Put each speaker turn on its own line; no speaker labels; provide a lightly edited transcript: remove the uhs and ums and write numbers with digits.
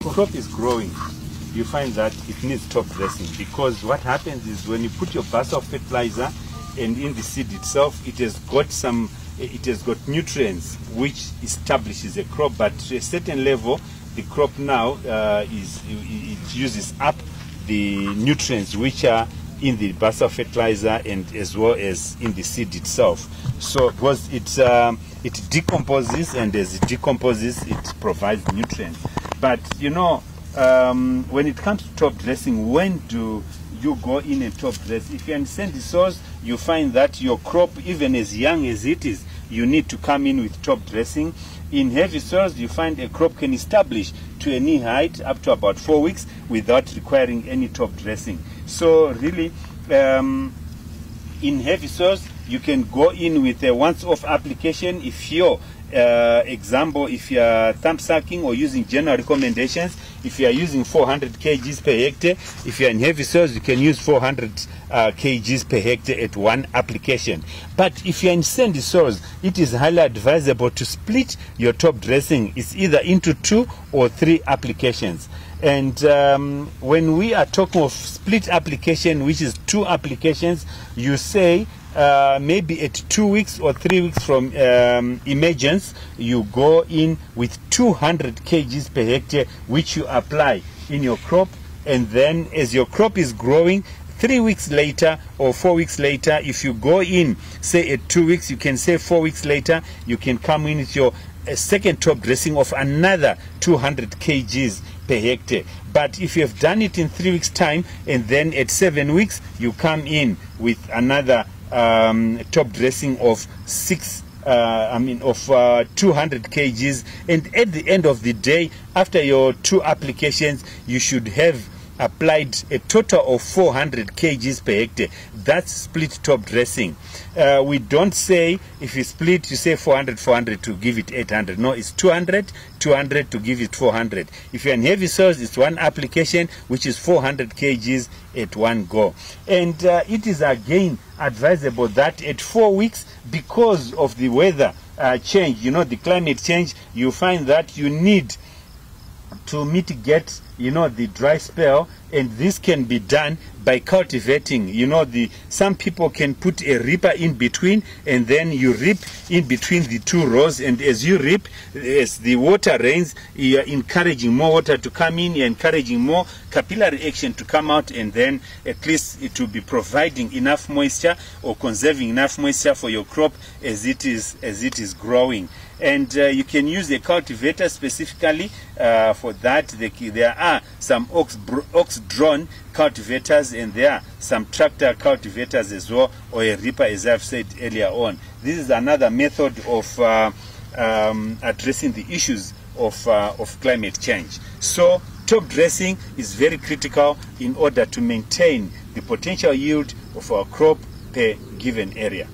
crop is growing, you find that it needs top dressing, because what happens is when you put your burst of fertilizer and in the seed itself, it has got nutrients which establishes a crop, but to a certain level the crop now it uses up the nutrients which are in the burst of fertilizer and as well as in the seed itself. So because it decomposes, and as it decomposes it provides nutrients. But you know, when it comes to top dressing, when do you go in and top dress? If you're in sandy soils, you find that your crop, even as young as it is, you need to come in with top dressing. In heavy soils, you find a crop can establish to a knee height up to about 4 weeks without requiring any top dressing. So really, in heavy soils, you can go in with a once-off application. If you're example, if you are thumb sucking or using general recommendations, if you are using 400 kgs per hectare, if you are in heavy soils, you can use 400 kgs per hectare at one application. But if you are in sandy soils, it is highly advisable to split your top dressing. It's either into 2 or 3 applications. And when we are talking of split application, which is 2 applications, you say maybe at 2 weeks or 3 weeks from emergence, you go in with 200 kgs per hectare, which you apply in your crop. And then as your crop is growing, 3 weeks later or 4 weeks later, if you go in, say at 2 weeks, you can say 4 weeks later, you can come in with your second top dressing of another 200 kgs per hectare. But if you have done it in 3 weeks time, and then at 7 weeks, you come in with another top dressing of 200 kgs, and at the end of the day, after your 2 applications, you should have applied a total of 400 kgs per hectare. That's split top dressing. We don't say if you split, you say 400 to give it 800. No, it's 200 to give it 400. If you're in heavy soils, it's one application, which is 400 kgs at one go. And it is again advisable that at 4 weeks, because of the weather change, you know, the climate change, you find that you need to mitigate, you know, the dry spell, and this can be done by cultivating. You know, some people can put a ripper in between, and then you rip in between the 2 rows, and as you rip, as the water rains, you are encouraging more water to come in, you're encouraging more capillary action to come out, and then at least it will be providing enough moisture or conserving enough moisture for your crop as it is growing. And you can use a cultivator specifically for that. There are some ox-drawn cultivators, and there are some tractor cultivators as well, or a ripper, as I've said earlier on. This is another method of addressing the issues of climate change. So top dressing is very critical in order to maintain the potential yield of our crop per given area.